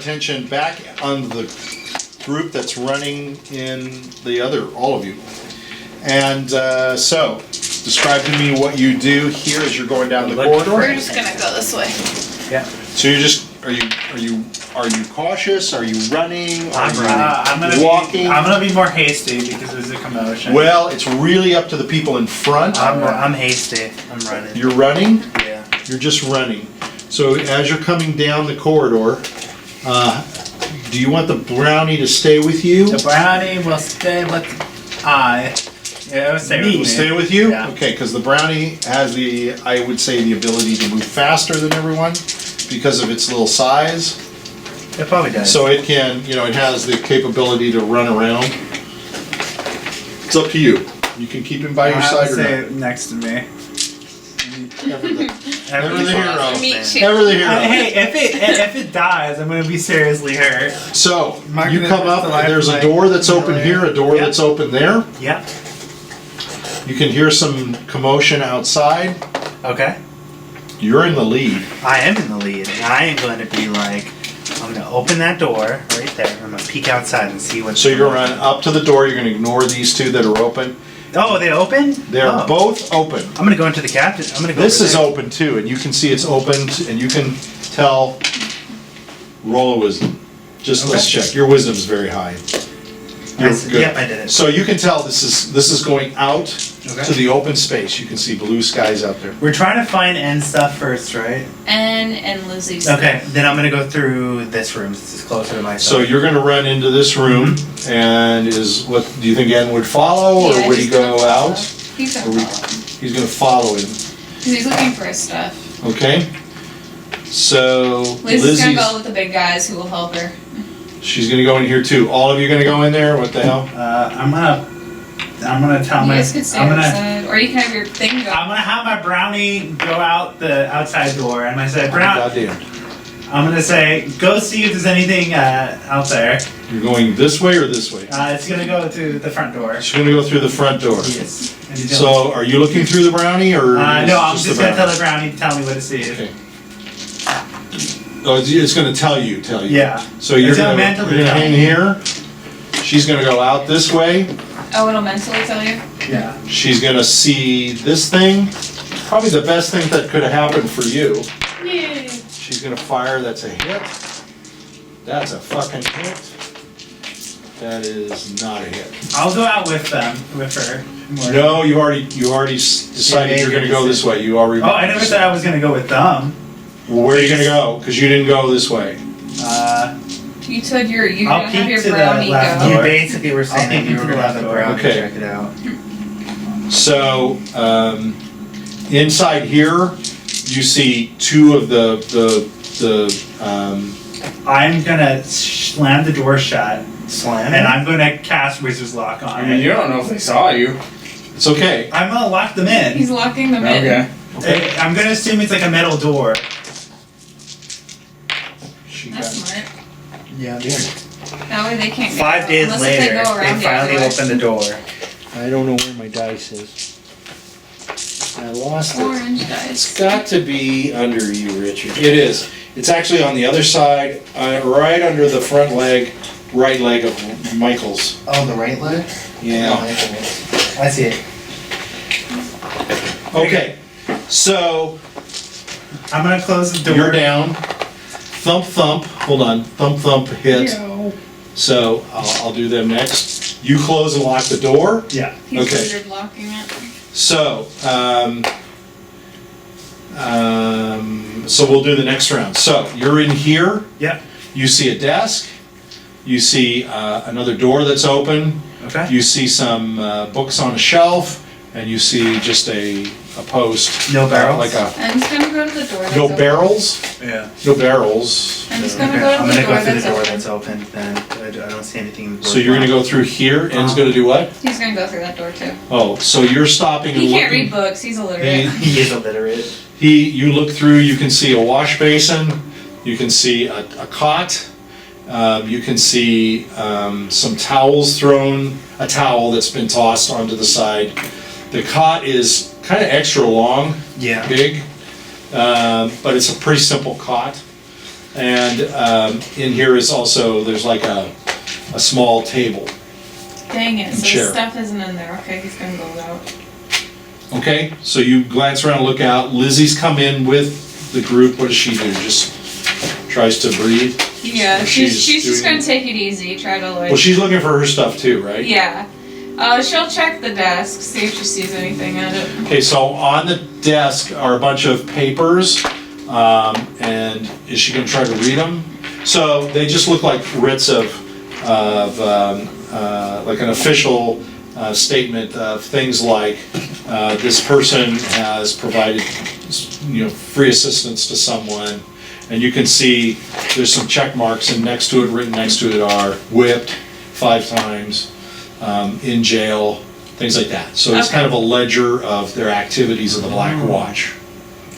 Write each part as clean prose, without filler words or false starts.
attention back on the group that's running in the other, all of you. And so, describe to me what you do here as you're going down the corridor. We're just gonna go this way. Yeah. So you're just, are you cautious? Are you running? I'm gonna walking? I'm gonna be more hasty because there's a commotion. Well, it's really up to the people in front. I'm hasty. I'm running. You're running? Yeah. You're just running. So as you're coming down the corridor, do you want the brownie to stay with you? The brownie will stay with Yeah, it will stay with me. Stay with you? Yeah. Okay, because the brownie has the, I would say, the ability to move faster than everyone because of its little size. It probably does. So it can, it has the capability to run around. It's up to you. You can keep him by your side or stay not. next to me. Never the Everything's hero. Meet you. Never the hero. Hey, if it dies, I'm gonna be seriously hurt. So, Mark you it come as up, the life there's a light. door that's open here, a door Yep. that's open there. Yep. You can hear some commotion outside. Okay. You're in the lead. I am in the lead, and I am going to be like, I'm gonna open that door right there. I'm gonna peek outside and see what's. So you're going to run up to the door, you're going to ignore these two that are open. Oh, they open? They're both open. I'm gonna go into the captain. I'm gonna go. This over is there. open too, and you can see it's opened, and you can tell. Roll a wisdom. Just let's Okay. check. Your wisdom's very high. You're good. Yep, I did it. So you can tell this is going out Okay. to the open space. You can see blue skies out there. We're trying to find end stuff first, right? And Lizzy's. Okay, then I'm gonna go through this room. This is closer to my So side. you're going to run into this room, and what do you think Ed would follow, Yeah, or would he's he gonna go follow. out? He's Or gonna we- follow him. He's going to follow him. 'Cause he's looking for his stuff. Okay. So Lizzy's gonna go with the big guys who will help her. she's going to go in here too. All of you going to go in there? What the hell? I'm gonna tell You my. guys could stay I'm gonna. outside, or you can have your thing go. I'm gonna have my brownie go out the outside door, and I said, Goddamn. I'm gonna say, go see if there's anything out there. You're going this way or this way? It's gonna go to the front door. She's going to go through the front door. Yes. And he's So are you looking through the brownie or? gonna, no, I'm the just gonna tell brownie? the brownie to tell me what to see. Okay. Oh, it's going to tell you. Yeah. So you're It's going gonna to mentally tell hang me. here. She's going to go out this way. Oh, it'll mentally tell you? Yeah. She's going to see this thing. Probably the best thing that could have happened for you. Yeah. She's going to fire. That's a hit. That's a fucking hit. That is not a hit. I'll go out with them, with her. No, you already decided you're going to go this way. You already. Oh, I never said I was gonna go with them. Well, where are you going to go? Because you didn't go this way. You said you're I'll gonna have peek your to the brownie left go. door. You basically were saying I'll that you peek were into gonna have the the left brownie Okay. check it out. So inside here, you see two of the I'm gonna slam the door shut, Slam and it? I'm gonna cast Wizard's Lock on I mean, it. you don't know if they saw you. It's okay. I'm gonna lock them in. He's locking them in. Okay. I'm gonna assume it's like a metal door. She That's got- smart. Yeah. That way they can't get 5 out, days unless later, they go around they the finally other way. opened the door. I don't know where my dice is. I lost it. Orange It's dice. got to be under you, Richard. It is. It's actually on the other side, right under the front leg, right leg of Michael's. Oh, the right leg? Yeah. I see it. Okay. So I'm gonna close the door. you're down. Thump thump. Hold on. Thump thump hit. So I'll do them next. You close and lock the door. Yeah. He's Okay. wizard locking it. So, so we'll do the next round. So you're in here. Yep. You see a desk. You see another door that's open. Okay. You see some books on a shelf, and you see just a post. No barrels? Like a I'm just gonna go to the door that's no open. barrels. Yeah. No barrels. I'm just gonna Okay. go to I'm the gonna door go through that's the door open. that's open. Then I don't see anything. So you're gonna go through here, and it's gonna do what? He's gonna go through that door too. Oh, so you're stopping and He looking. can't read books, he's illiterate. He is illiterate. You look through, you can see a wash basin, you can see a cot, you can see some towels thrown, a towel that's been tossed onto the side. The cot is kind of extra long, Yeah. big, but it's a pretty simple cot. And in here is also, there's like a small table. Dang it, so Chair. the stuff isn't in there. Okay, he's gonna go out. Okay, so you glance around, look out. Lizzie's come in with the group. What does she do? Just tries to breathe? Yeah, Or she's just doing- gonna take it easy, try to like... Well, she's looking for her stuff too, right? Yeah. She'll check the desk, see if she sees anything at it. Okay, so on the desk are a bunch of papers, and is she gonna try to read them? So they just look like writs of like an official statement of things like, this person has provided, free assistance to someone, and you can see there's some check marks, and written next to it are whipped 5 times, in jail, things like that. So it's Okay. kind of a ledger of their activities of the Black Watch.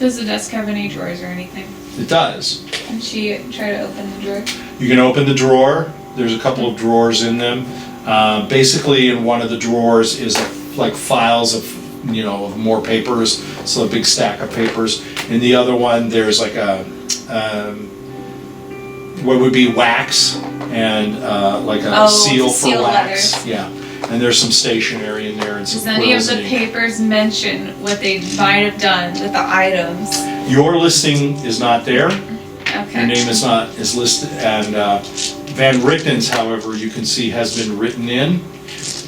Does the desk have any drawers or anything? It does. Can she try to open the drawer? You can open the drawer. There's a couple of drawers in them. Basically, in one of the drawers is like files of of more papers, so a big stack of papers. In the other one, there's like a what would be wax and like a Oh, seal to for seal wax. letters. Yeah, and there's some stationery in there and some Does any of quills the and ink. papers mention what they might have done with the items? Your listing is not there. Okay. Your name is listed, and Van Richten's, however, you can see has been written in,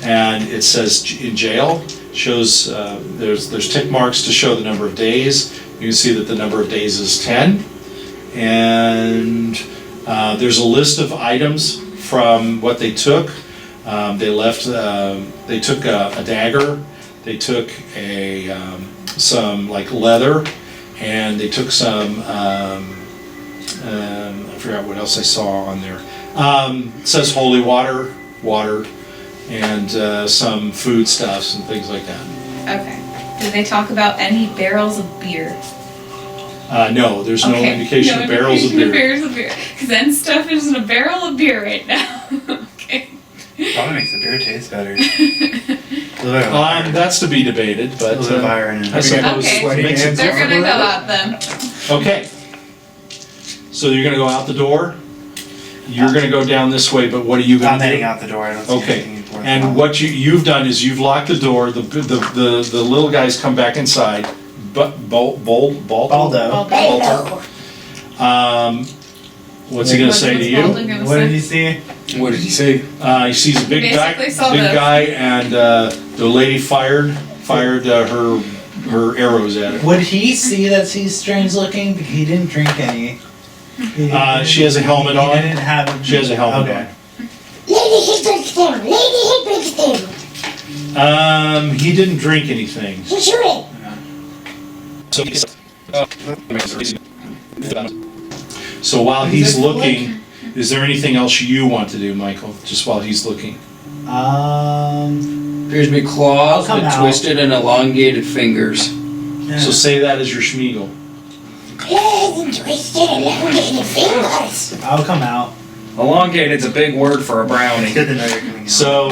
and it says in jail. Shows there's tick marks to show the number of days. You can see that the number of days is 10, and there's a list of items from what they took. They left. They took a dagger. They took some like leather, and they took some. I forgot what else I saw on there. It says holy water, and some foodstuffs and things like that. Okay. Did they talk about any barrels of beer? No, there's no indication of barrels of beer. Barrels of beer. Because then stuff is in a barrel of beer right now. Okay. Probably makes the beer taste better. A little bit of iron. That's to be debated, A but little bit of iron in I it. suppose Okay. it makes it They're different. gonna go out then. Okay. So you're gonna go out the door. You're gonna go down this way, but what are you gonna I'm do? heading out the door. I don't see Okay, anything important. and what you've done is you've locked the door, the little guys come back inside, but Baldo? Baldo. What's he gonna say to you? What did he see? What did he say? He sees a big Basically saw big this. guy, and the lady fired her arrows at him. Would he see that he's strange looking? Because he didn't drink any. She has a helmet He on. didn't have. She has a helmet Okay. Lady Hickory's down. Lady Hickory's down. He didn't drink anything. He shoot it. So while he's looking, is there anything else you want to do, Michael? Just while he's looking. Appears to be claws, I'll come but out. twisted and elongated fingers. Yeah. So say that as your Schmiegel. Claws and twisted elongated fingers. I'll come out. Elongated's a big word for a brownie. It's good to know you're coming out. So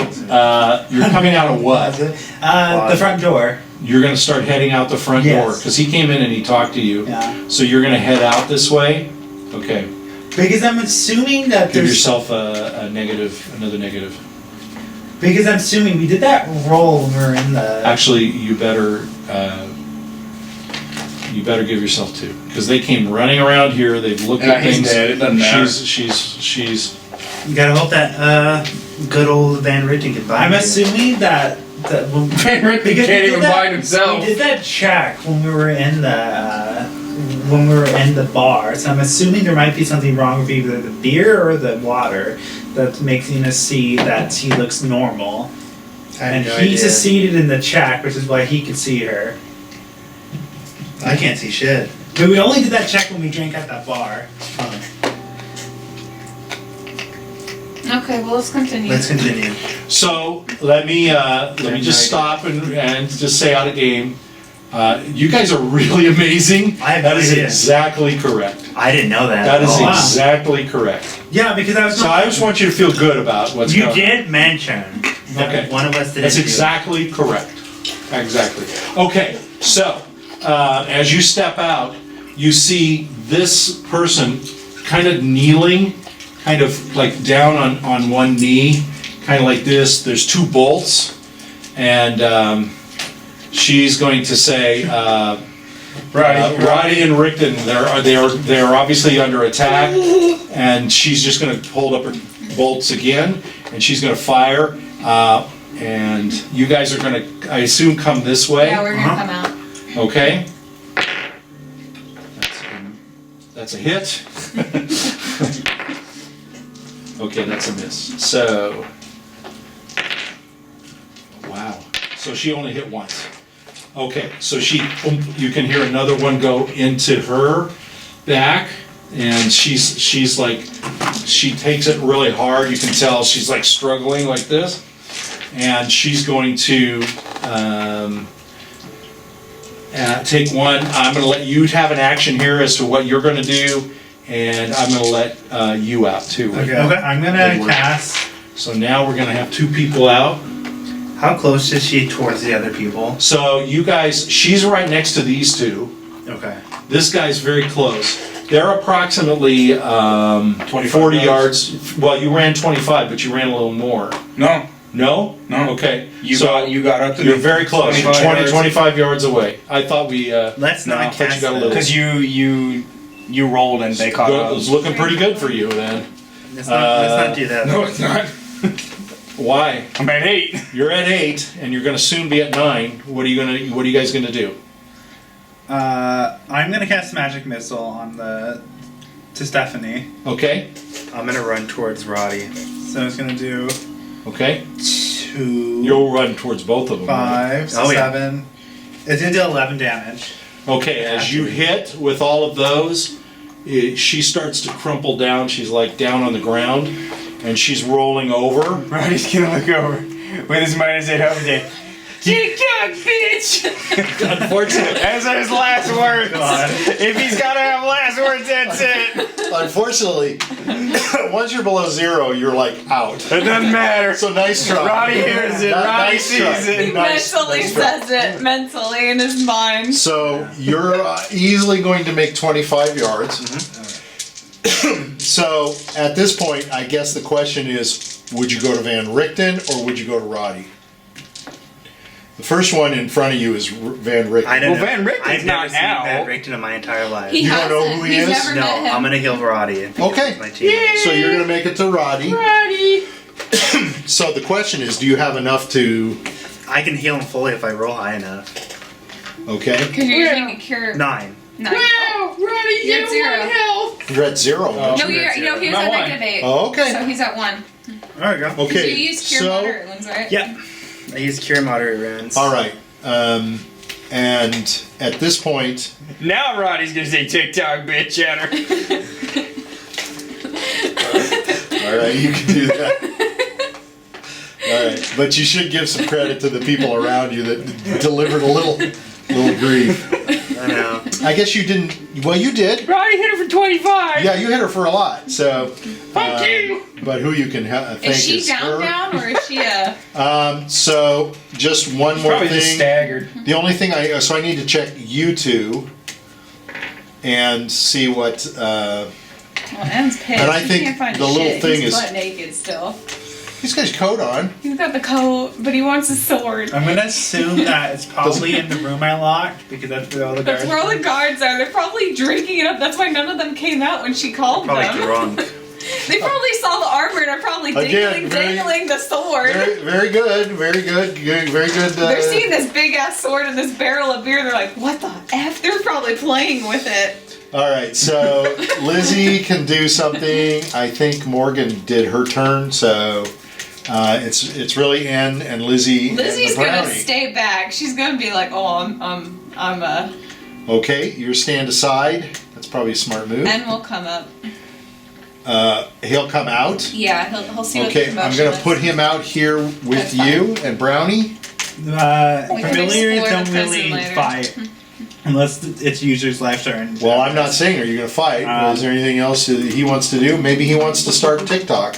you're coming out of what? The front door. You're gonna start heading out the front door, Yes. because he came in and he talked to you. Yeah. So you're gonna head out this way? Okay. Because I'm assuming that Give there's. yourself another negative. Because I'm assuming we did that roll when we were in the. Actually, you better give yourself 2, because they came running around here, they've looked at He's things. dead, it doesn't matter. She's You gotta hope that good old Van Ritten can buy I'm you. assuming that when, Van Ritten because we can't did even that- bind himself. We did that check when we were in the bar, so I'm assuming there might be something wrong with either the beer or the water that's making us see that he looks normal. I have And no he idea. succeeded in the check, which is why he could see her. I can't see shit. But we only did that check when we drank at that bar. Okay, well, let's continue. Let's continue. So let me just stop and just say out of game. You guys are really amazing. I have That no is idea. exactly correct. I didn't know that. That is at all. exactly correct. Yeah, because I was. So I just want you to feel good about what's You going on. did mention that Okay. one of us didn't That's do it. exactly correct. Exactly. Okay, so as you step out, you see this person kind of kneeling, kind of like down on one knee, kind of like this. There's 2 bolts, and she's going to say, Rotty and Rickton, they're obviously under attack, and she's just going to hold up her bolts again, and she's going to fire, and you guys are going to, I assume, come this way. Yeah, we're gonna come out. Okay. That's a hit. Okay, that's a miss. So, wow. So she only hit once. Okay, so you can hear another one go into her back, and she's like, she takes it really hard. You can tell she's like struggling like this, and she's going to take one. I'm going to let you have an action here as to what you're going to do, and I'm going to let you out too. Okay. I'm gonna cast. So now we're going to have 2 people out. How close is she towards the other people? So you guys, she's right next to these 2. Okay. This guy's very close. They're approximately 40 yards. Well, you ran 25, but you ran a little more. No. No? No. Okay. You So got up to you're me. very close. You're 25 25 yards away. I thought we. Let's No, not but you cast got a little- Because you rolled and they caught It up. was looking pretty good for you then. Let's not do that. No, it's not. Why? I'm at 8. You're at 8, and you're going to soon be at 9. What are you guys gonna do? I'm gonna cast magic missile on the Tisifani. Okay. I'm gonna run towards Rotty. So it's gonna do Okay. 2, You'll run towards both of them. 5, Oh, yeah. 7. It's gonna do 11 damage. Okay, as you hit with all of those, she starts to crumple down. She's like down on the ground, and she's rolling over. Roddy's gonna look over with his -8 update. TikTok, bitch! Unfortunately, Those are his last words. If he's gotta have last words, that's it. unfortunately, once you're below 0, you're like out. It doesn't matter. So nice try. Roddy hears it. Roddy Nice try. sees it. He mentally says it mentally in his mind. So you're easily going to make 25 yards. So at this point, I guess the question is, would you go to Van Richten or would you go to Rotty? The first one in front of you is Van Richten. I don't Well, know. Van Richten's I've never not seen out. Van Richten in my entire life. He You don't know hasn't. who he He's is? never No, met him. I'm gonna heal Rotty. Okay. My team. So you're going to make it to Rotty. Roddy. So the question is, do you have enough to... I can heal him fully if I roll high enough. Okay. Because you're using a cure. 9. No. Wow, Roddy, You're at 0. health. You're at 0. Oh. No, he was Not at one. -8. Oh, okay. So he's at 1. There we go. Because Okay. you used cure So, moderate ones, right? Yep. I use cure moderate runes. all right. And at this point, Now Roddy's gonna say TikTok, bitch, at her. all right, you can do that. All right, but you should give some credit to the people around you that delivered a little grief. I know. I guess you didn't. Well, you did. Roddy hit her for 25. Yeah, you hit her for a lot. So, Fuck you. but who you can thank Is she is down her. or is she a... So just one more Probably just thing. staggered. The only thing I need to check you two and see what. Well, Em's pissed. And I He think can't find the little shit. thing He's is- butt naked still. He's got his coat on. He's got the coat, but he wants a sword. I'm gonna assume that it's probably in the room I locked because that's where all the guards. That's where all the guards are. They're probably drinking it up. That's why none of them came out when she called Probably them. drunk. They probably saw the armor and are probably Again, dangling the sword. Very good. Very good. Very good. They're seeing this big ass sword and this barrel of beer. They're like, what the F? They're probably playing with it. All right, so Lizzy can do something. I think Morgan did her turn, so it's really Ann and Lizzy. Lizzy's and the gonna brownie. stay back. She's gonna be like, oh, I'm Okay, you stand aside. That's probably a smart move. and we'll come up. He'll come out. Yeah, he'll see what the Okay, I'm commotion gonna is. put him out here with That's fine. you and Brownie. We can Familiars explore don't the prison really later. fight unless it's user's life turn. Well, I'm not saying, are you gonna fight? Is there anything else that he wants to do? Maybe he wants to start TikTok.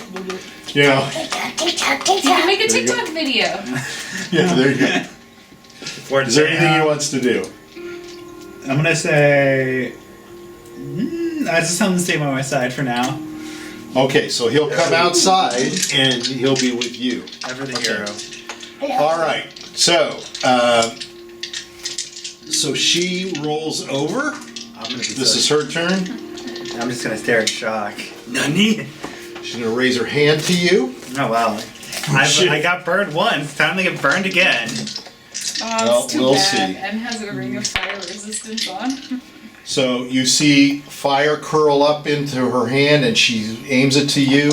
You know? TikTok, You can make a There you go. TikTok video. Yeah, there you go. Is there anything he wants to do? I'm gonna say. I just tell him to stay by my side for now. Okay, so he'll come outside and he'll be with you. Ever the hero. All right. So, so she rolls over. I'm gonna be This so- is her turn. I'm just gonna stare in shock. Nani? She's gonna raise her hand to you. Oh wow. I got burned once. Time to get burned again. Oh, Well, it's too we'll bad. see. And has a ring of fire resistance on. So you see fire curl up into her hand, and she aims it to you,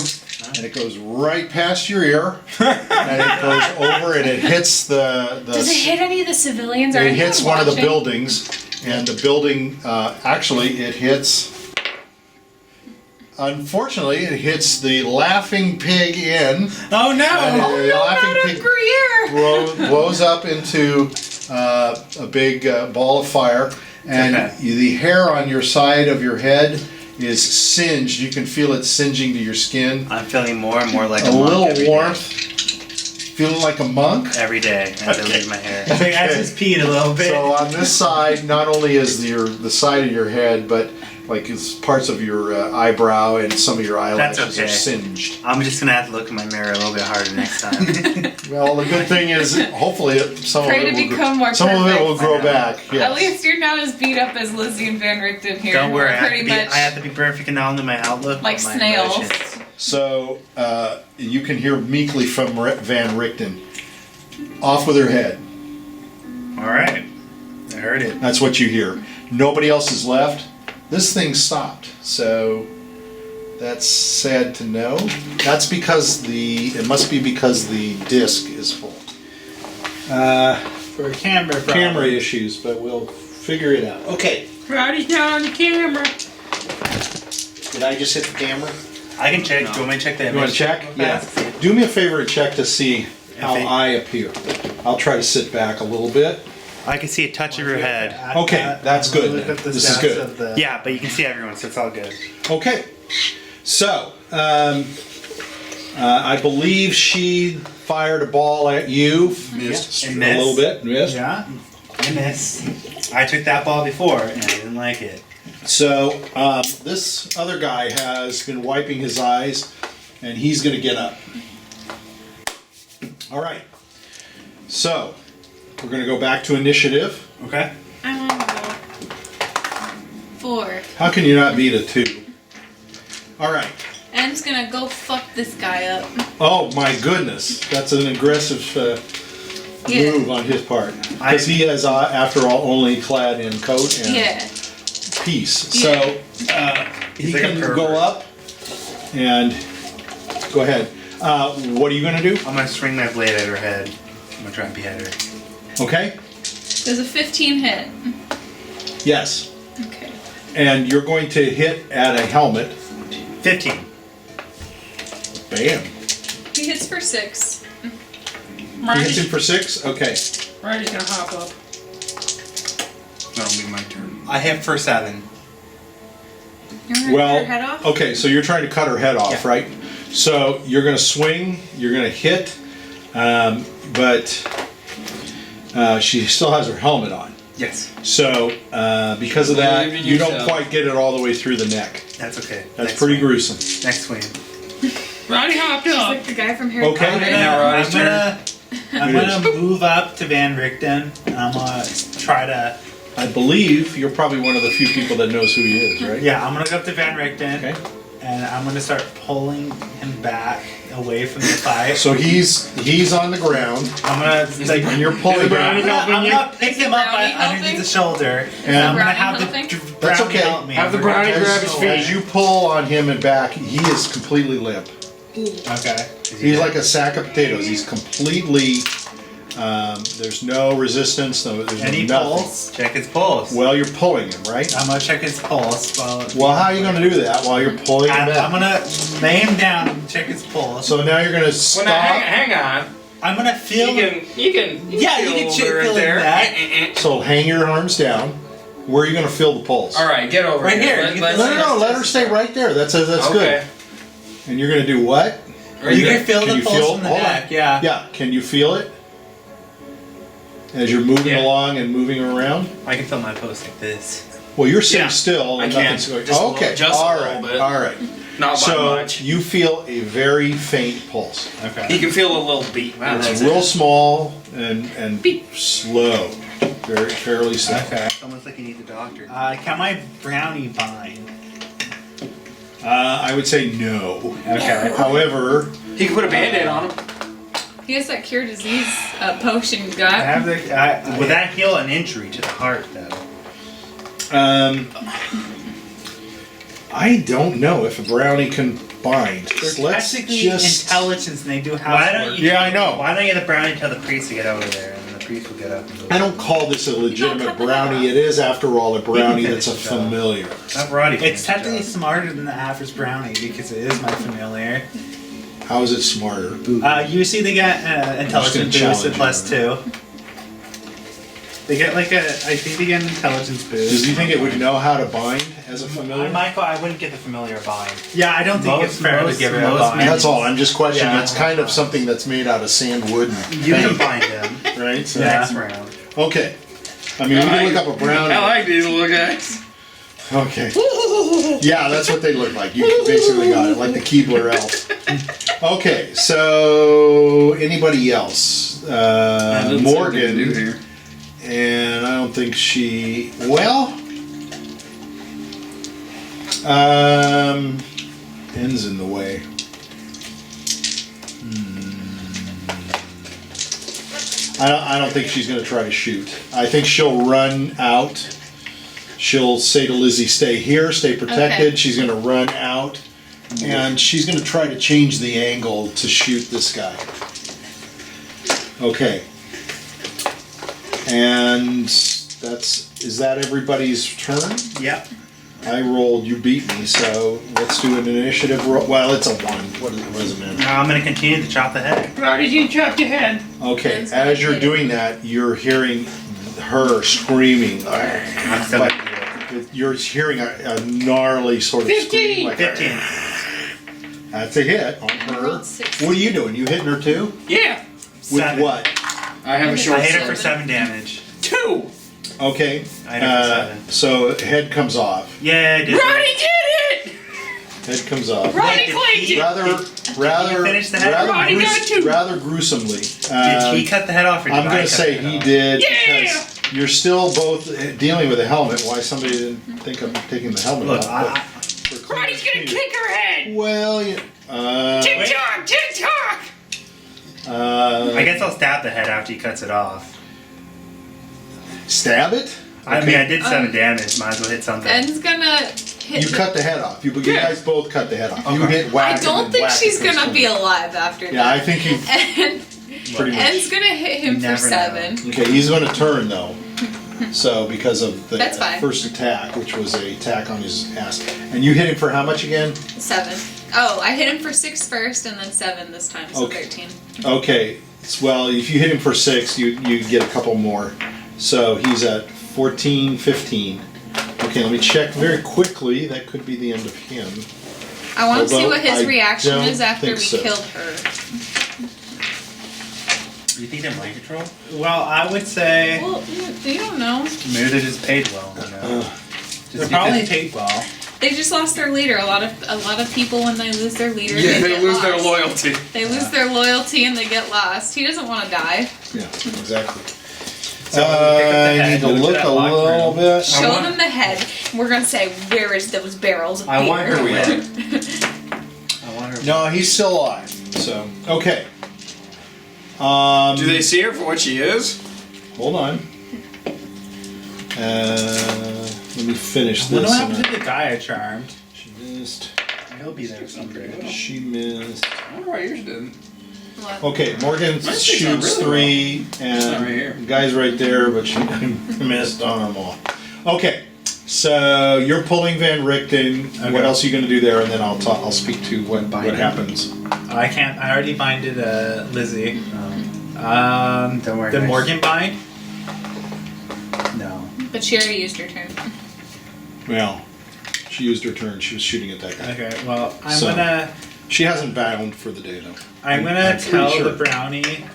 and it goes right past your ear, and it goes over, and it hits the. Does it hit any of the civilians? Or It anyone hits one of the watching? buildings, and the building, actually, it hits. Unfortunately, it hits the laughing pig inn. Oh no! And the laughing Not a pig Greer! blows up into a big ball of fire, and Okay. the hair on your side of your head is singed. You can feel it singeing to your skin. I'm feeling more and more like a A monk little every day. warmth. Feeling like a monk. Every day as I leave my hair. I think I just peed a little bit. So on this side, not only is the side of your head, but like it's parts of your eyebrow and some of your eyelashes okay. are singed. I'm just gonna have to look in my mirror a little bit harder next time. Well, the good thing is, hopefully, some Pray of to it will become more some of it will perfect. grow back. Yes. At least you're not as beat up as Lizzy and Van Richten here. Don't worry, We're pretty much I have to be perfect and not only my outlook, like but my snails. emotions. So you can hear meekly from Van Richten. Off with her head. All right, I heard it. That's what you hear. Nobody else is left. This thing stopped. So that's sad to know. That's because it must be because the disc is full. For a camera problem. Camera issues, but we'll figure it out. Okay. Rowdy's not on the camera. Did I just hit the camera? I can check. Do you want me to check the image? You want to check? Yeah. Do me a favor and check to see how If it- I appear. I'll try to sit back a little bit. I can see a touch of your head. Okay, that's good Look then. up the This is stats good. of the- Yeah, but you can see everyone, so it's all good. Okay. So, I believe she fired a ball at you. Missed Yeah, a it missed. little bit. Missed. Yeah. I miss. I took that ball before and I didn't like it. So, this other guy has been wiping his eyes, and he's going to get up. All right. So, we're going to go back to initiative. Okay. I want to go 4. How can you not beat a 2? All right. I'm just gonna go fuck this guy up. Oh my goodness, that's an aggressive Yeah. move on his part. Because he is, after all, only clad in coat and Yeah. piece. Yeah. So he like a can pervert. go up and go ahead. What are you going to do? I'm gonna swing my blade at her head. I'm gonna try and behead her. Okay. Does a 15 hit? Yes. Okay. And you're going to hit at a helmet. 15. Bam. He hits for 6. You hit him for 6? Okay. Rowdy's gonna hop up. That'll be my turn. I hit for 7. You're gonna cut her head off? Okay, so you're trying to cut her head off, Yeah. right? So you're going to swing, you're going to hit, but she still has her helmet on. Yes. So because of that, Believe in you don't yourself. quite get it all the way through the neck. That's okay. That's Next pretty swing. gruesome. Next swing. Rowdy hopped He's up. like the guy from Harry Okay. Potter. I'm gonna move up to Van Richten. And I'm gonna try to. I believe you're probably one of the few people that knows who he is, right? Yeah, I'm gonna go up to Van Richten. Okay. And I'm gonna start pulling him back away from the fight. So he's on the ground, I'm gonna like, and you're pulling brownie him. helping I'm you? gonna pick Is the him up brownie underneath helping? the shoulder, And- and I'm gonna Brownie have the helping? That's brownie okay. help me. Have the We're brownie gonna grab go his away. feet. As you pull on him and back, he is completely limp. Okay. He's like a sack of potatoes. He's completely. There's no resistance. There's Any nothing. pulse? Check his pulse. Well, you're pulling him, right? I'm gonna check his pulse. Well, how are you going to do that while you're pulling him I'm back? gonna lay him down and check his pulse. So now you're going to Well, stop. now hang on. I'm gonna feel. You can Yeah, you can feel feel there. that. So hang your arms down. Where are you going to feel the pulse? All right, get over Right here. Let- You let's- No, let her stay right there. That's good. Okay. And you're going to do what? Right You there. can feel Can the you pulse feel- from the hold on. neck. Yeah. Yeah. Can you feel it? As you're moving Yeah. along and moving around? I can feel my pulse like this. Well, you're sitting Yeah, still. I And can. nothing's going. Just a little- Okay. just a all little right. bit. All right. Not by So much. you feel a very faint pulse. Okay. He can feel a little beat. Wow, It's that's real it. small and slow, fairly slow. Okay. It's almost like you need the doctor. Can my brownie bind? I would say no. Okay. However, He can put a band-aid on him. He has that cure disease potion he's I got. have the. Would that heal an injury to the heart, though? I don't know if a brownie can bind. They're Let's technically just. intelligence and they do Why housework. don't you? Yeah, I know. Why don't you get the brownie tell the priest to get over there, and then the priest will get up and go. I don't call this a legitimate cut the brownie. It is, after all, a brownie finish that's a the job. familiar. Not Roddy. It's technically smarter than the average brownie because it is my familiar. How is it smarter? Usually they get intelligence challenge boost at you, +2. They get like I think they get an intelligence boost. Does he think it would know how to bind as a familiar? Michael, I wouldn't get the familiar bind. Yeah, I don't think it's fair to give it a bind. That's all. I'm just questioning. Yeah. It's kind of something that's made out of sand, wood, and You can paint, bind them. right? So, Yeah. Next round. Okay. I mean, we can look up a brownie. I like these little guys. Okay. Yeah, that's what they look like. You basically got it, like the Keebler elf. Okay, so anybody else? Morgan, and I don't think she. Well, N's in the way. I don't think she's going to try to shoot. I think she'll run out. She'll say to Lizzy, stay here, stay protected. Okay. She's going to run out. And she's going to try to change the angle to shoot this guy. Okay. And is that everybody's turn? Yep. I rolled, you beat me, so let's do an initiative roll. Well, it's a 1. What does it mean? Now I'm going to continue to chop the head. How did you chop your head? Okay, That's gonna as you're hit. doing that, you're hearing her screaming. I'm still Like, going to do it. you're hearing a gnarly sort of scream. Like, 15. That's a hit on I her. rolled 6. What are you doing? You hitting her too? Yeah. With 7. what? I have a short I hit her for 7 7. damage. 2. Okay. I hit her for 7. So head comes off. Yeah, I did. Roddy did it! Head comes off. Roddy Did claimed he- it! Rather, finish the head? Roddy got it too. rather gruesomely. Did he cut the head off or did I'm I going cut to say the head he off? did Yeah! because you're still both dealing with a helmet. Why somebody didn't think of taking the helmet Look, off? Roddy's gonna kick her head! Well, yeah. Tick-tock! Tick-tock! I guess I'll stab the head after he cuts it off. Stab it? I Okay. mean, I did 7 damage. Might as well hit something. Ben's gonna hit. You cut the head off. You Yeah. guys both cut the head off. You Okay. hit whack. I don't think she's gonna be alive after Yeah, I that. think he And pretty En's much. gonna hit him You for never 7. Okay, he's going to turn though. So because of the That's fine. first attack, which was a attack on his ass, and you hit him for how much again? 7. Oh, I hit him for 6 first and then 7 this time, so Okay. 13. Okay, well, if you hit him for 6, you get a couple more. So he's at 14, 15. Okay, let me check very quickly. That could be the end of him. I want to see Although what his I reaction don't is after we think so. killed her. You think they're mind control? Well, I would say Well, you don't know. Maybe they're just paid well. You know? they're probably paid well. They just lost their leader. A lot of people, when they lose their leader, Yeah, they get lose their lost. loyalty. They lose their loyalty and they get lost. He doesn't want to die. Yeah, exactly. So pick up the I head, need to go to look that a locker little room. bit. Show want- them the head. We're gonna say, "Where is those barrels of I beer?" want her win. I want her. No, he's still alive. So okay. Do they see her for what she is? Hold on. Let me finish I wonder this. what happened to the guy I charmed. She missed. He'll be there someday. She missed. I wonder why yours didn't. What? Okay, Morgan Mine's shoots really 3, not right and here. the guy's right there, but she missed on them all. Okay, so you're pulling Van Richten. Okay. What else are you going to do there? And then I'll speak to what Bind him. happens. I can't. I already binded Lizzy. Don't worry, Did guys. Morgan bind? No. But she already used her turn. Well, she used her turn. She was shooting at that guy. Okay. Well, I'm So- gonna. She hasn't bound for the day though. I'm gonna I'm pretty tell sure. the brownie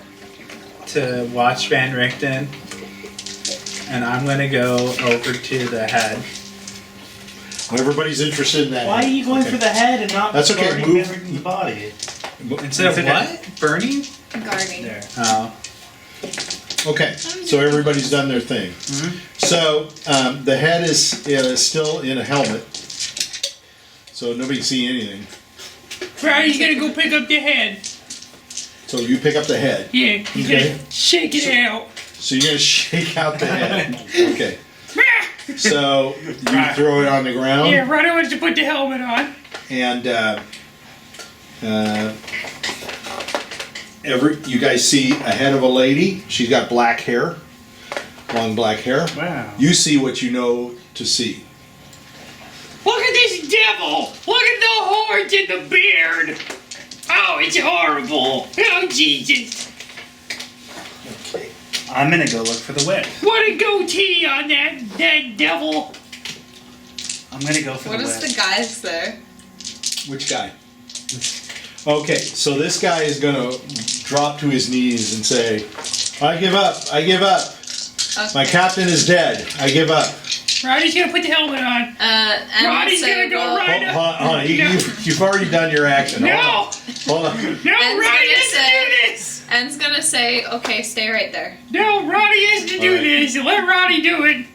to watch Van Richten, and I'm gonna go over to the head Everybody's interested in that. Why are head. you going Okay. for the head and not That's okay, guarding move. the body? Instead of what? Burning? Guarding. There. Oh. Okay, so everybody's done their thing. So the head is still in a helmet, so nobody can see anything. Roddy's gonna go pick up the head. So you pick up the head. Yeah, he's Okay. gonna shake it out. So you're gonna shake out the head. Okay. So you throw it on the ground. Yeah, Roddy wants to put the helmet on. And you guys see a head of a lady. She's got black hair, long black hair. Wow. You see what you know to see. Look at this devil! Look at the horns and the beard! Oh, it's horrible! Oh, Jesus! I'm gonna go look for the whip. What a goatee on that devil! I'm gonna go for What the does whip. the guy say? Which guy? Okay, so this guy is gonna drop to his knees and say, "I give up. I give up. Okay. My captain is dead. I give up." Roddy's gonna put the helmet on. And Roddy's say, gonna go well, right Hold on. You've already done your action. No! Hold on. No, En's Roddy gonna has to say- do this! En's gonna say, okay, stay right there. No, Roddy has to do Alright. this. Let Roddy do it.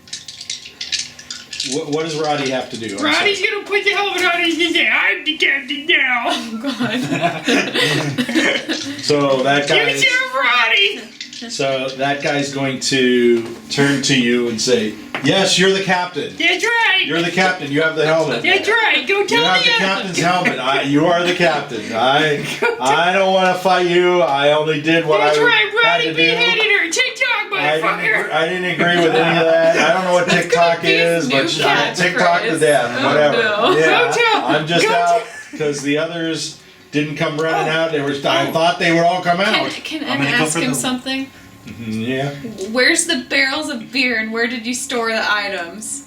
What does Roddy have to do? I'm Roddy's sorry. gonna put the helmet on and he's gonna say, I'm the captain now. So that guy. You serve Roddy! So that guy's going to turn to you and say, "Yes, you're the captain. That's right! You're the captain. You have the helmet. That's right! Go You tell have the the captain's helmet. You are the captain. I don't want to fight you. I only did what That's I right, had Roddy to do. beheaded her! TikTok, motherfucker! I didn't agree with any of that. I don't know what TikTok be his is, new but TikTok to catchphrase. death. Oh, Whatever. no. Yeah, Go tell- I'm just go out because the others didn't come running out. I thought they would all come out. Can I'm En gonna go ask for him the- something? Yeah. Where's the barrels of beer and where did you store the items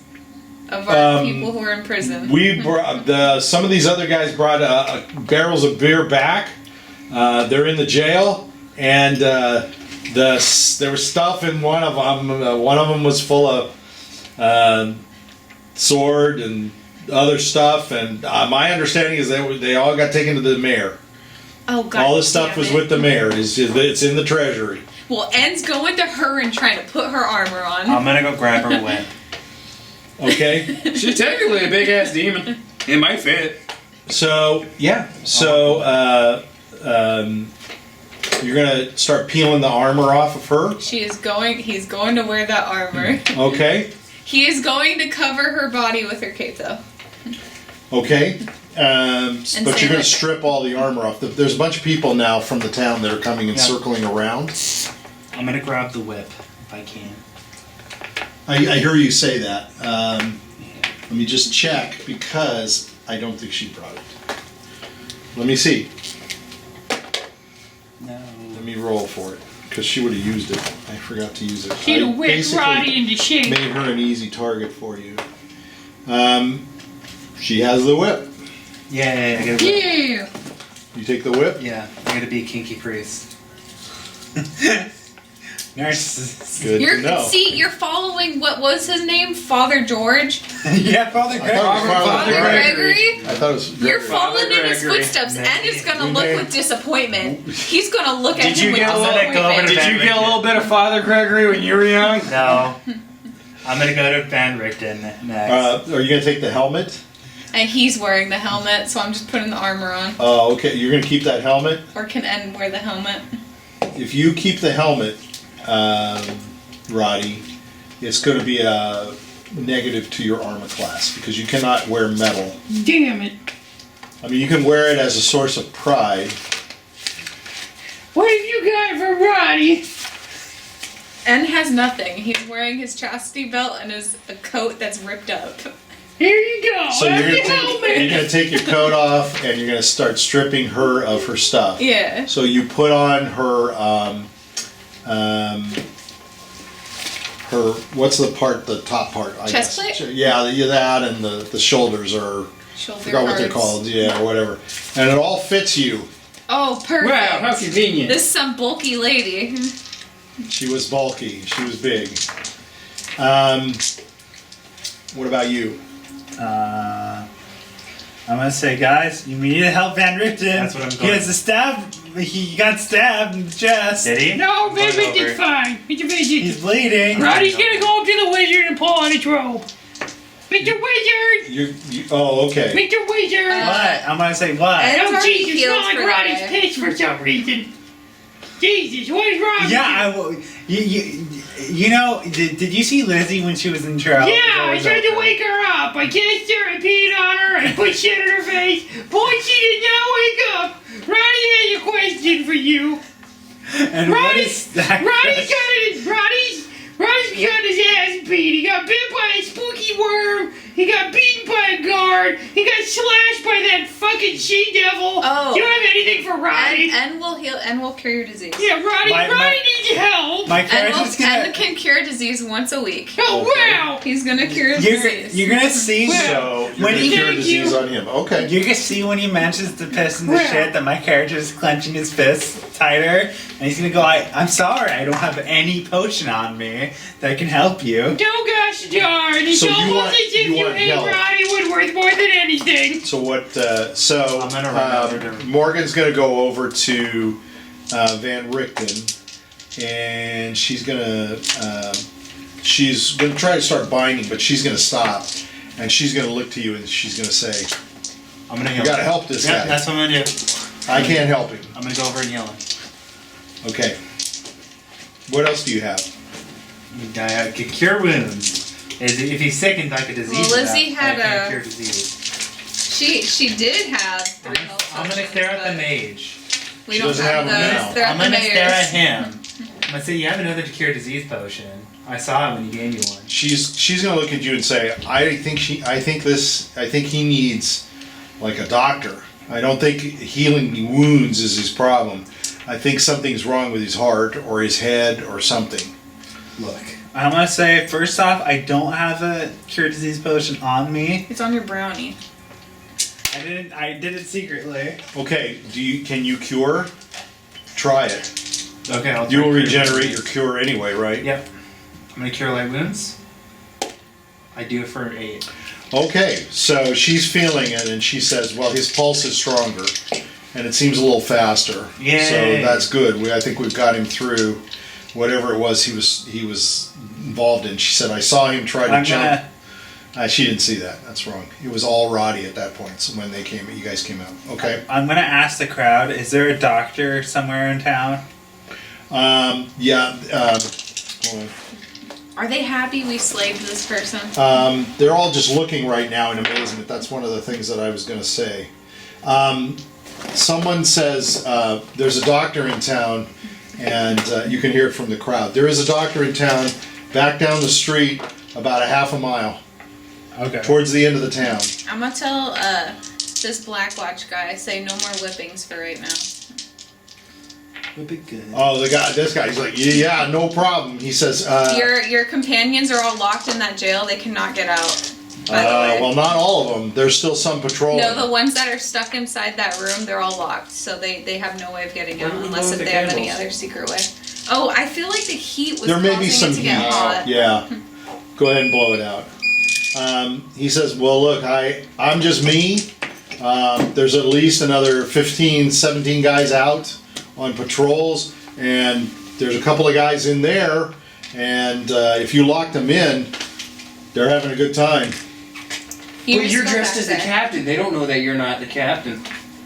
of our people who are in prison? We brought some of these other guys brought barrels of beer back. They're in the jail, and there was stuff in one of them. One of them was full of sword and other stuff. And my understanding is that they all got taken to the mayor. Oh God! All this stuff damn was it. with the mayor. It's in the treasury. Well, En's going to her and trying to put her armor on. I'm gonna go grab her whip. Okay. She's technically a big ass demon. It might fit. So yeah. So you're gonna start peeling the armor off of her. He's going to wear that armor. Okay. He is going to cover her body with her cape, though. Okay. But say you're going that- to strip all the armor off. There's a bunch of people now from the town that are coming and Yeah. circling around. I'm gonna grab the whip if I can. I hear you say that. Let me just check because I don't think she brought it. Let me see. No. Let me roll for it because she would have used it. I forgot to use it. She'd I have whipped basically Roddy into shape. made her an easy target for you. She has the whip. Yeah, I gotta whip. Yeah. You take the whip. Yeah, I gotta be a kinky priest. Narcissist. Good to know. You're following what was his name? Father George? Yeah, Father I thought it was Father Gregory? I thought it was You're Gregory. following in his Gregory. footsteps, Nah. and is gonna look with disappointment. He's gonna look at Did him you with get a little- disappointment. Did you get a little bit of Father Gregory when you were young? No. I'm gonna go to Van Richten next. Are you going to take the helmet? And he's wearing the helmet, so I'm just putting the armor on. Oh, okay. You're going to keep that helmet? Or can En wear the helmet? If you keep the helmet, Roddy, it's going to be a negative to your armor class because you cannot wear metal. Damn it. I mean, you can wear it as a source of pride. What have you got for Roddy? En has nothing. He's wearing his chastity belt and a coat that's ripped up. Here you go. So Have you're the going helmet. to take your coat off and you're going to start stripping her of her stuff. Yeah. So you put on her, what's the top part? I Chest guess. plate? Yeah, that and the shoulders are, Shoulder forgot what they're guards. called. Yeah, whatever. And it all fits you. Oh, perfect. Wow, how convenient. This is some bulky lady. She was bulky. She was big. What about you? I'm gonna say, guys, you need to help Van Richten. That's what I'm He going has a stab. He got stabbed in the chest. Did he? No, Going Van Richten's over. fine. Mr. Midget. He's bleeding. Roddy's gonna go up to the wizard and pull on his robe. Mr. Wizard! Oh, okay. Mr. Wizard! What? I'm gonna say what? It's Oh, already Jesus, healed not like for the Roddy's day. pissed for some reason. Jesus, what is wrong Yeah, with you know, did you see Lizzy when she was in trouble? you? Yeah, I tried to wake her up. I kissed her, I peed on her, I put shit in her face. Boy, she did not wake up. Roddy has a question for you. And what is that? Roddy's got his ass beat. He got bit by a spooky worm. He got beaten by a guard. He got slashed by that fucking she-devil. Oh. Do you have anything for Roddy? And we'll heal and we'll cure your disease. Yeah, Roddy needs help. My And character's and can cure disease once a week. Oh, Okay. wow. He's gonna cure his disease. You're gonna see. So you're When gonna he- cure Thank disease you. on him. Okay. You can see when he mentions the piss and the Wow. shit that my character is clenching his fists tighter, and he's gonna go, I'm sorry, I don't have any potion on me that can help you. Oh, gosh darn. It's So you almost want- as if you you want hate help. Roddy Woodworth more than anything. So what? I'm gonna run over to- Morgan's gonna go over to Van Richten, and she's gonna try to start binding, but she's gonna stop, and she's gonna look to you, and she's gonna say, I'm gonna heal "You gotta him. help this Yeah, guy. that's what I'm gonna do. I can't help him." I'm gonna go over and heal him. Okay. What else do you have? I could cure wounds. If he's sick and like a disease, Well, Lizzy I had can't a- cure disease. She did have 3 health I'm gonna potions, stare at the but mage. We She don't doesn't have have them those. now. They're at I'm the gonna stare at mayor's. him. I'm gonna say, you have another to cure disease potion. I saw it when you gave me one. She's gonna look at you and say, I think he needs like a doctor. I don't think healing wounds is his problem. I think something's wrong with his heart or his head or something." Look. I'm gonna say, first off, I don't have a cure disease potion on me. It's on your brownie. I did it secretly. Okay, can you cure? Try it. Okay, I'll You try will to cure regenerate disease. your cure anyway, right? Yep. I'm gonna cure light wounds. I do it for 8. Okay, so she's feeling it and she says, well, his pulse is stronger and it seems a little faster. Yay. So that's good. I think we've got him through whatever it was he was involved in. She said, I saw him try to jump. She didn't see that. That's wrong. It was all Rotty at that point. So when you guys came out. Okay. I'm gonna ask the crowd, is there a doctor somewhere in town? Yeah. Hold on. Are they happy we slaved this person? They're all just looking right now in amazement. That's one of the things that I was going to say. Someone says there's a doctor in town, and you can hear it from the crowd. There is a doctor in town, back down the street, about a half a mile, Okay. towards the end of the town. I'm gonna tell this Black Watch guy, say no more whippings for right now. Would be good. Oh, this guy, he's like, yeah, no problem. He says, Your companions are all locked in that jail. They cannot get out. By the way. well, not all of them. There's still some patrolling. No, the ones that are stuck inside that room, they're all locked. So they have no way of getting out Where do we unless blow if the they have any candles? other secret way. Oh, I feel like the heat was There may causing be some it to get heat. hot. Yeah. Go ahead and blow it out. He says, well, look, I'm just me. There's at least another 15, 17 guys out on patrols, and there's a couple of guys in there, and if you lock them in, they're having a good time. You But just you're go dressed back as the there. captain. They don't know that you're not the captain.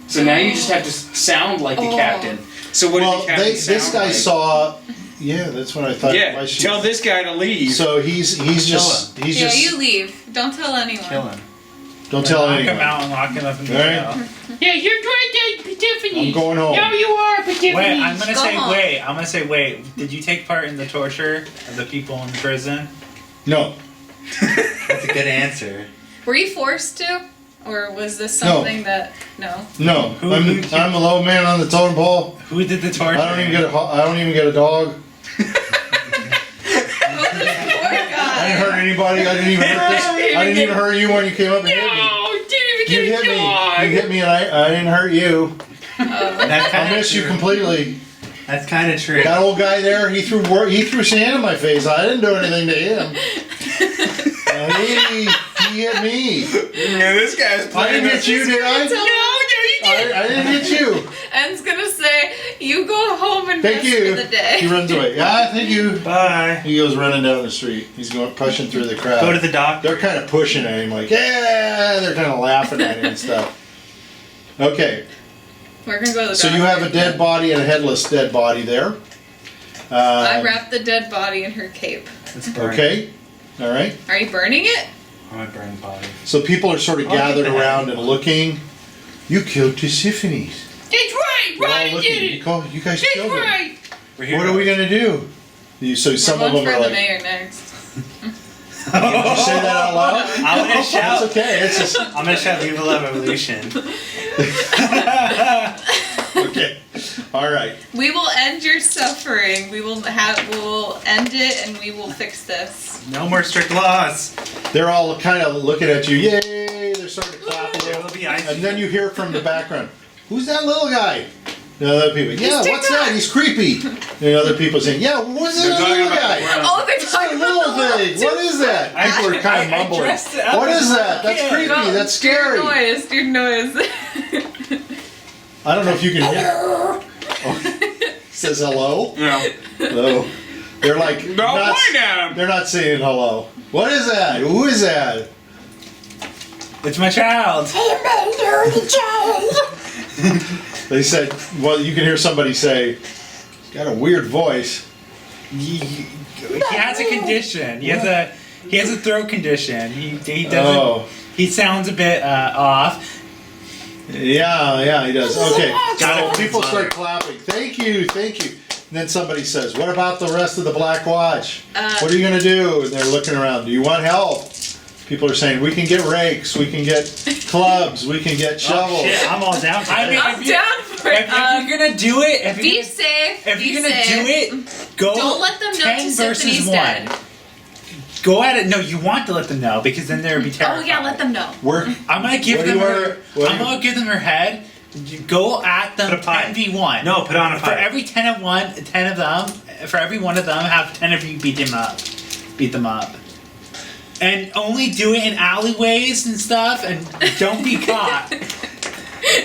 So now you just have to sound like the Oh. captain. So what Well, did the captain this sound guy like? saw. Yeah, that's what I thought. Yeah, why she- tell this guy to leave. So he's just Yeah, you leave. Don't tell anyone. Kill him. don't tell Knock anyone. him out and lock him up in the Alright. jail. Yeah, you're right there, Tiffany. I'm going home. No, you are, Tiffany. Wait, I'm gonna Go say home. wait. Did you take part in the torture of the people in the prison? No, That's a good answer. Were you forced to? Or was this No. something that. No. no. Who- I'm a low man on the totem pole. Who did the torture? I don't even get a dog. Poor I guy. didn't hurt anybody. I didn't even hurt this. I didn't even hurt you when you came up and hit me. No, didn't You even hit get a me. dog. You hit me, and I didn't hurt you. That's I kind miss you completely. That's kind of true. That old guy there, he threw sand in my face. I didn't do anything to him. He he hit me. Yeah, this guy's I playing. didn't hit you, did I? No, I didn't hit you. En's gonna say, you go home and Thank rest you. for the day. He runs away. Yeah, thank you. Bye. He goes running down the street. He's going pushing through the crowd. Go to the doctor. They're kind of pushing at him, like, yeah. They're kind of laughing at him and stuff. Okay, We're gonna go to the so you doctor. have a dead body and a headless dead body there. I wrapped the dead body in her cape. It's burning. Okay, all right. Are you burning it? I'm a burning body. So people are sort of I'll gathered get the around head. and looking. You killed Tisifani. That's right. We're all Roddy looking. did it. You guys That's killed him. right. We're here. What are we gonna do? So some We're of going them for are the like, mayor next. did you say that out loud? I'm gonna It's shout. okay. It's just I'm gonna shout "Viva la Revolution." okay. All right. We will end your suffering. We will end it, and we will fix this. No more strict laws. They're all kind of looking at you. Yay! They're starting to clap a There little. will be ice. And then you hear from the background, "Who's that little guy?" And other people, "Yeah, what's TikTok. that? He's creepy." And other people saying, "Yeah, what's that little guy?" Oh, they're That talking little about the thing. What is that? People are kind of I mumbling. dressed it up What as is a that? That's kid. creepy. Go, That's scary. Do noise. I don't know if you can hear. Oh, says hello. No. Hello. They're like Don't not, point at him. they're not saying hello. What is that? Who is that? It's my child. Hello, the child. They said, well, you can hear somebody say, "He's got a weird voice." He has a condition. He has a throat condition. He doesn't. Oh, He sounds a bit off. yeah, he does. Okay, Got so it. people start clapping. Thank you. And then somebody says, "What about the rest of the Black Watch? What are you going to do?" And they're looking around. "Do you want help?" People are saying, "We can get rakes, we can get clubs, we can get shovels." Oh, shit, I'm all down for I that. mean, I'm down for it. If you're gonna do it, Be safe. if be you're gonna safe. do it, go. Don't let them know 10 versus Tisifani's 1. dead. Go at it. No, you want to let them know because then they'll be Oh terrified. yeah, let them know. We're I'm gonna give What do them you her. wanna- I'm gonna give them her head. You go at them Put a pie. 10v1. No, put on a For fight. every 10 of them, for every one of them, have 10 of you beat them up. And only do it in alleyways and stuff, and don't be caught.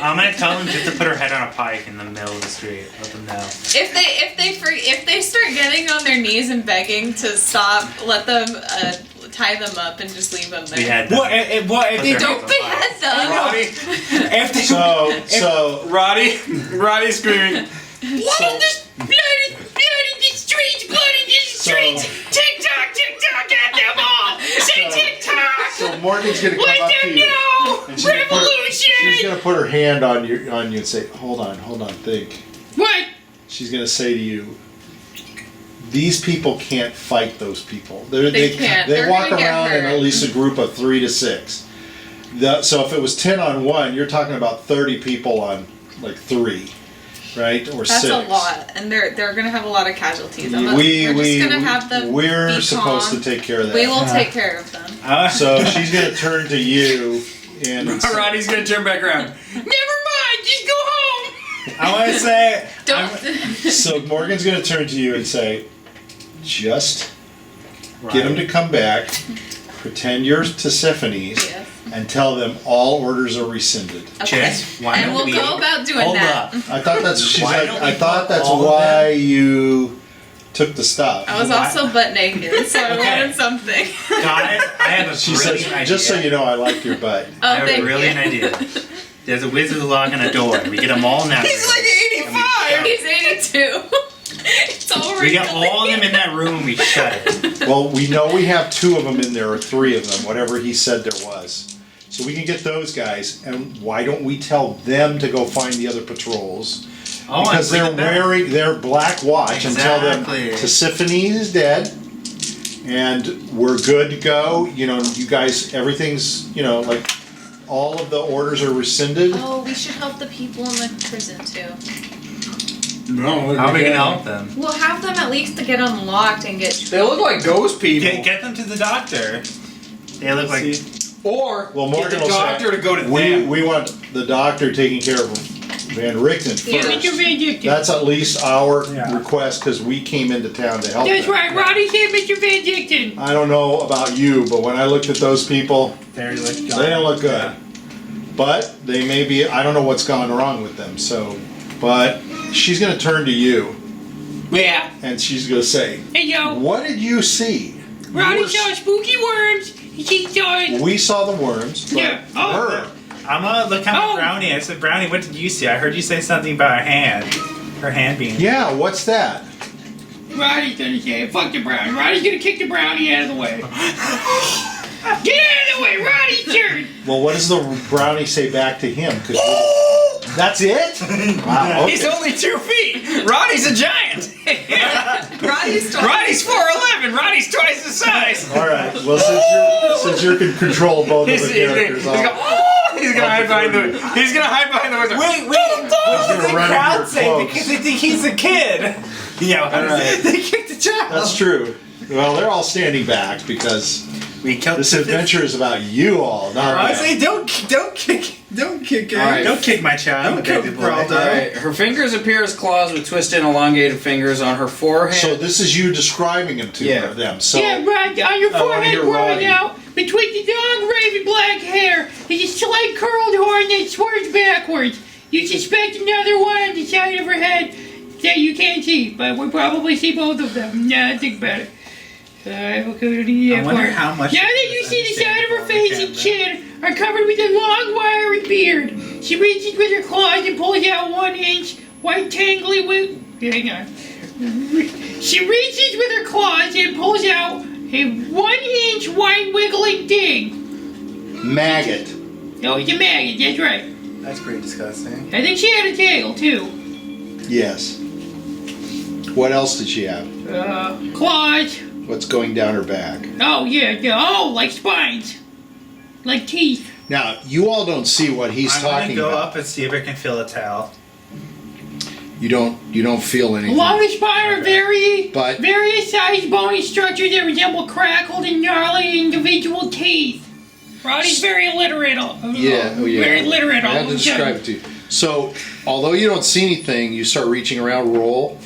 I'm gonna tell them just to put her head on a pike in the middle of the street. Let them know. If they start getting on their knees and begging to stop, let them tie them up and just leave them there. Behead them. Don't Don't behead them. Roddy, If they, so Roddy screaming. Blood in the streets. Blood in the streets. TikTok, at them all. Say TikTok. so Morgan's gonna come Let up to them you. know. And she's gonna put her- Revolution. She's gonna put her hand on you and say, "Hold on, think." What? She's gonna say to you, "These people can't fight those people. They can't. They They're walk gonna get around in hurt. at least a group of 3 to 6. So if it was 10 on 1, you're talking about 30 people on like 3, right? Or That's 6. a lot, and they're gonna have a lot of casualties. We're We're just gonna have them. be supposed calm. to take care of that. We will take care of them. So she's gonna turn to you and say, Roddy's gonna turn back around. Never mind. Just go home. I want to say, Don't. so Morgan's gonna turn to you and say, "Just get them to come back, pretend you're Tisifani's, Yes. and tell them all orders are rescinded." Okay. Chance, why And don't we'll we- go about doing hold that. up. I thought that's she's Why like. don't we I thought put that's all of why you took the stuff. I was also butt naked, so I Okay. wanted something. guys, I have a She says, brilliant idea. "Just so you know, I like your butt." Oh, I have a thank brilliant you. idea. There's a wizard locking a door. We get them all now. He's like 85. He's 82. It's all We get all of them in that room and we shut it. Well, we know we have 2 of them in there, or 3 of them, whatever he said there was. So we can get those guys, and why don't we tell them to go find the other patrols? Oh, Because and they're bring them back. wearing their black watch and tell them Exactly. Tisifani is dead, and we're good to go. You know, you guys, everything's, like all of the orders are rescinded. Oh, we should help the people in the prison too. No, How are we gonna help them? We'll have them at least to get unlocked and get. They look like ghost people. Get them to the doctor. They look like. Or Well, get Morgan the will say, doctor to go to We them. want the doctor taking care of Van Richten Yeah. first. Mr. Van Dicton. That's at least our Yeah. request because we came into town to help That's them. right. Roddy said Mr. Van Dicton. I don't know about you, but when I looked at those people, They look they don't look good. But they may be, I don't know what's gone wrong with them, so, but she's gonna turn to you Yeah. and she's gonna say, Hey, yo. what did you see? Roddy You were- saw spooky worms. He saw. We saw the worms, but Yeah. Oh. her, I'm gonna look at Oh. Brownie. I said, Brownie, what did you see? I heard you say something about her hand. Her hand being. yeah, what's that? Roddy's gonna say, fuck the brownie. Roddy's gonna kick the brownie out of the way. Get out of the way, Roddy's turn. Well, what does the brownie say back to him? 'Cause that's it? Wow, He's okay. only 2 feet. Roddy's a giant. Roddy's Roddy's 4'11". Roddy's twice the size. All right, well, since you can control both of the characters, He's gonna hide behind the. He's gonna hide behind the window. Wait, gonna the run crowd into your say clothes. because they think he's a kid. Yeah, All right. they kicked the child. That's true. Well, they're all standing back because We killed this adventure is about you all, not I me. say, don't kick her. All right. Don't kick my child. Don't baby kick boy. All right. Her fingers appear as claws with twisted and elongated fingers on her forehead. So this is you describing him to Yeah. them. So Yeah, right on your I wanna forehead hear growing Roddy. out between the long raven black hair is a slight curled horn that swerves backwards. You suspect another one on the side of her head that you can't see, but we'll probably see both of them. Now think about it. We'll go to the I wonder airport. how much. Now that you see the side of her face and chin are covered with a long wiry beard, she reaches with her claws and pulls out 1 inch white tangly hang on. She reaches with her claws and pulls out a 1 inch white wiggling thing. maggot. Oh, it's a maggot, that's right. That's pretty disgusting. I think she had a tail too. Yes. What else did she have? Claws. What's going down her back? Oh yeah, oh, like spines. Like teeth. Now you all don't see what he's I'm gonna talking go about. up and see if I can feel a tail. You don't feel anything. Along the spine are But- various sized bony structures that resemble crackled and gnarly individual teeth. Roddy's very illiterate. Yeah, oh yeah. Very literate. I all have to of a sudden. describe it to you. So, although you don't see anything, you start reaching around. Roll.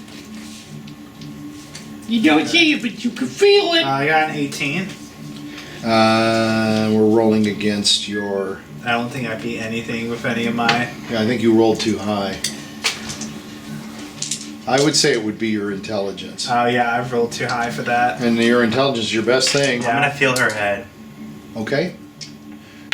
You don't see it, but you can feel it. I got an 18. We're rolling against your. I don't think I beat anything with any of my. Yeah, I think you rolled too high. I would say it would be your intelligence, Oh yeah, I've rolled too high for that. and your intelligence is your best thing. Yeah. I'm gonna feel her head. Okay.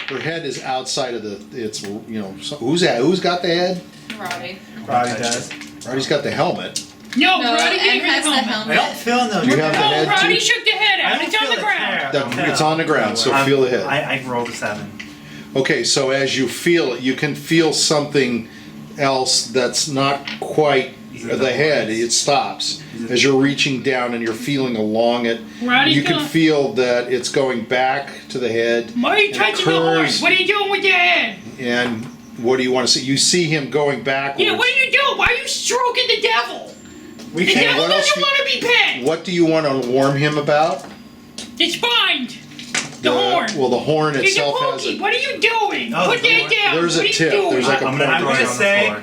Her head is outside of the. It's so who's that? Who's got the head? Roddy. Roddy does. Roddy's got the helmet. No, No, Roddy Ed gave her has the the helmet. I don't helmet. feel no. You have the No, head Roddy too. shook the head I out. don't It's on feel the ground. hair. It's on the ground, so feel the head. I rolled a 7. Okay, so as you feel it, you can feel something else that's not quite the head. It stops as you're reaching down and you're feeling along it. Roddy's You can gonna- feel that it's going back to the head. Why are you and touching the horn? curves. What are you doing with your head? And what do you want to see? You see him going backwards. Yeah, what are you doing? Why are you stroking the devil? We The can't. devil what else doesn't you- want to be pet. What do you want to warn him about? The spines. The horn. Well, the horn He's a itself has pokey. a. What are you doing? Oh, Put the that horn. down. There's what a are tip. you doing? There's like a I'm gonna point. throw gonna it on the say- floor.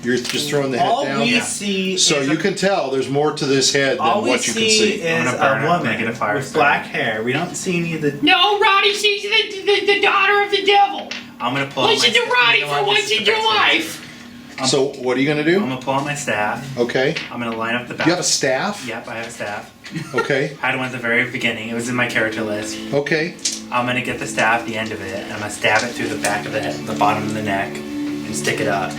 You're just throwing the head All down. we Yeah. see. So is you can tell there's more to this head All than we what you can see see. I'm is gonna burn a it. I'm gonna woman get a fire with started. black hair. We don't see any of the. No, Roddy sees the daughter of the devil. I'm gonna pull out Listen my to Roddy you know for what? once This is in the your best way. life. So what are you gonna I'm do? gonna pull out my staff. Okay. I'm gonna line up the back. You have a staff? Yep, I have a staff. Okay. I had one at the very beginning. It was in my character list. Okay. I'm gonna get the staff, the end of it, and I'm gonna stab it through the back of the head, the bottom of the neck, and stick it up.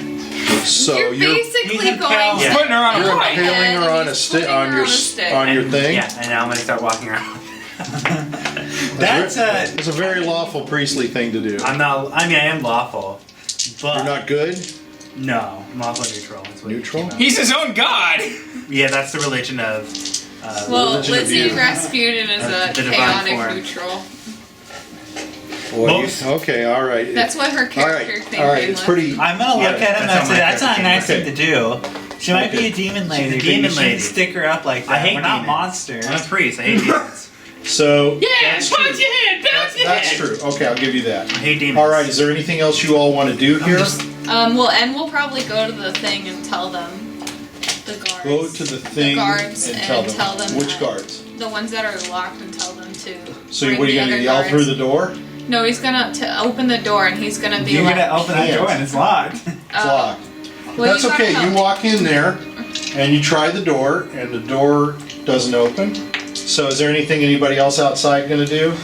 So you're you're basically he's going impaled. to Yeah. Putting her on a you're pike. impaling her on a He's stick putting on her your on a stick. on your And- thing. Yeah, and now I'm gonna start walking around. That's a. It's a very lawful priestly thing to do. I am lawful, but You're not good. No, I'm lawful neutral. That's what it Neutral? came out. He's his own god. Yeah, that's the religion of. Well, Religion of Lizzy you. Rasputin is a The divine chaotic form. neutral. Boy, Most- okay, all right. That's what her all character right. thing All right. came It's with. pretty. I'm gonna Yeah, look at him that's and how say my that's not a character nice thing to do. She might be a demon lady, She's a but demon you shouldn't lady. stick her up like that. I hate We're not demons. monsters. I'm a priest. I hate demons. So Yeah, that's bounce true. your head, bounce your That's head. true. Okay, I'll give you that. I hate demons. All right. Is there anything else you all want to do here? Well, and we'll probably go to the thing and tell them. The guards. Go to the thing guards and and tell them. Which that- guards? The ones that are locked and tell them to. So bring what are you the gonna other yell guards. through the door? No, he's gonna open the door and he's gonna be You're like. gonna open the door and it's locked. It's locked. well, That's you gotta okay. You help. walk in there and you try the door and the door doesn't open. So is there anything anybody else outside gonna do?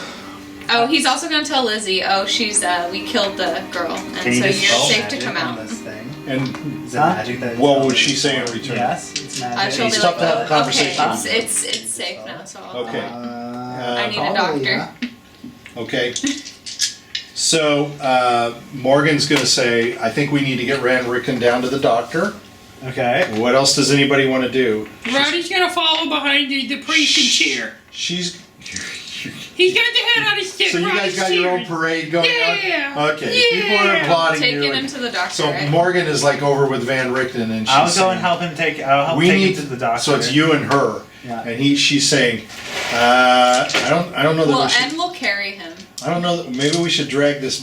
Oh, he's also gonna tell Lizzy. Oh, she's we killed the girl, and Can you so just you're spell safe to magic come on out. this thing? And Is it Huh? magic that what would she say in return? Yes, it's magic. She'll It's be tough like, to have a oh, conversation. okay, it's safe now. So I'll Okay. I need a doctor. Okay. So Morgan's gonna say, I think we need to get Rand Rickon down to the doctor. Okay. What else does anybody want to do? Roddy's gonna follow behind the priest and cheer. She's. He's got the head on his stick. So you guys Roddy's got your own cheering. parade going Yeah. on? Okay. People are applauding taking you. him to the doctor. So right? Morgan is like over with Van Richten and she's I'll go saying, and help him take. I'll help we take need him to the doctor. So it's you and her. Yeah. And she's saying, I don't know that Well, we should. and we'll carry him. I don't know. Maybe we should drag this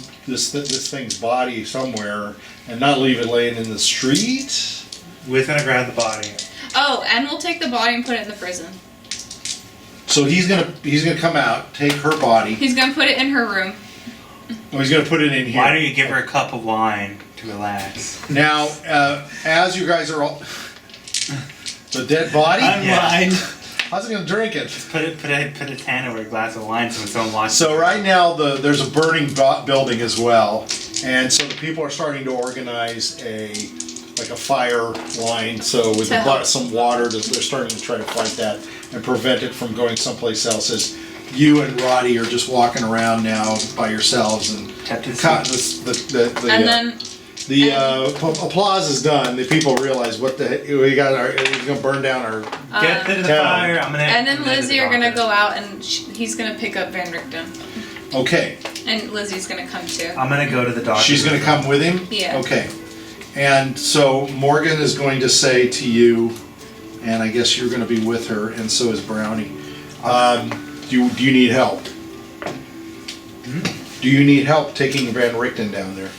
thing's body somewhere and not leave it laying in the street. We're gonna grab the body. Oh, and we'll take the body and put it in the prison. So he's gonna come out, take her body. He's gonna put it in her room. Oh, he's gonna put it in here. Why don't you give her a cup of wine to relax? Now, as you guys are all, the dead body. Unwind. How's it gonna drink it? Put a tan over a glass of wine so it's don't watch. So right now there's a burning building as well, and so the people are starting to organize a fire line. So with some water, they're starting to try to fight that and prevent it from going someplace else. As you and Rotty are just walking around now by yourselves, and the applause is done. The people realize what the heck we got. We're gonna burn down our. Get to the town. fire. I'm gonna. And then I'm gonna Lizzy the are gonna doctor. go out and he's gonna pick up Van Richten. Okay, And Lizzy's gonna come too. I'm gonna go to the doctor. she's gonna come with him. Yeah. Okay, and so Morgan is going to say to you, and I guess you're going to be with her, and so is Brownie. Do you need help? Do you need help taking Van Richten down there?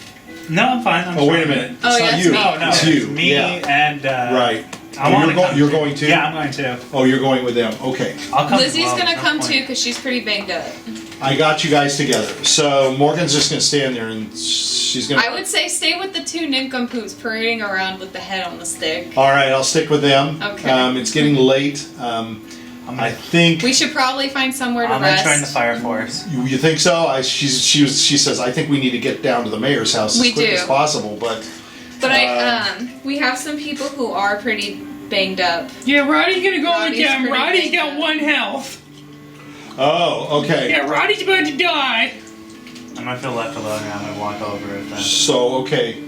No, I'm fine. I'm Oh, wait a fine. minute. Oh, It's yeah, not it's you. me. Oh no, It's you. me Yeah. and Right. I want to. You're going too? Yeah, I'm going to. Oh, you're going with them. Okay. I'll come. Lizzy's well, gonna no come point. too because she's pretty banged up. I got you guys together. So Morgan's just going to stand there, and she's going to. I would say stay with the two nincompoops parading around with the head on the stick. All right, I'll stick with them. Okay. It's getting late. I think. We should probably find somewhere to I'm gonna rest. join the fire force. You think so? She says I think we need to get down to the mayor's house as We quick do. as possible. But We have some people who are pretty banged up. Yeah, Roddy's gonna go with Roddy's them. pretty Roddy's big, got yeah. 1 health. oh, okay. Yeah, Roddy's about to die. I'm gonna feel left alone. I'm gonna walk over it then. So okay.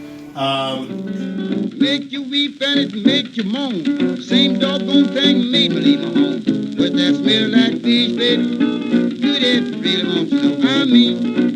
Make you weep and it make you moan. Same doggone thing made me leave my home. But that smell like fish, baby, good if you really want to know. I mean,